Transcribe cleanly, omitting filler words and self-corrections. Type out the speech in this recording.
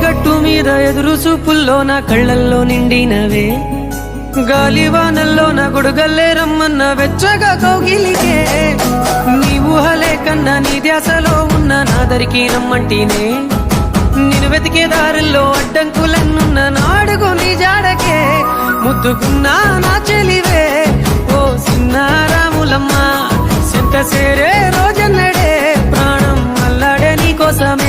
గట్టు మీద ఎదురు చూపుల్లో నా కళ్ళల్లో నిండినవే గాలివానల్లో నా గొడుగల్లే రమ్మన్న వెచ్చగా కౌగిలికే నీ ఊహలే కన్నా నీ ధ్యాసలో ఉన్న నాదరికి రమ్మంటేనే నేను వెతికే దారుల్లో అడ్డంకులన్నున్న నాడుగు నీ జాడకే ముద్దుకున్నా నా చెలివే ఓ సిన్నారాములమ్మ సెంత సేరే రోజన్నడే ప్రాణం అల్లాడే నీ కోసమే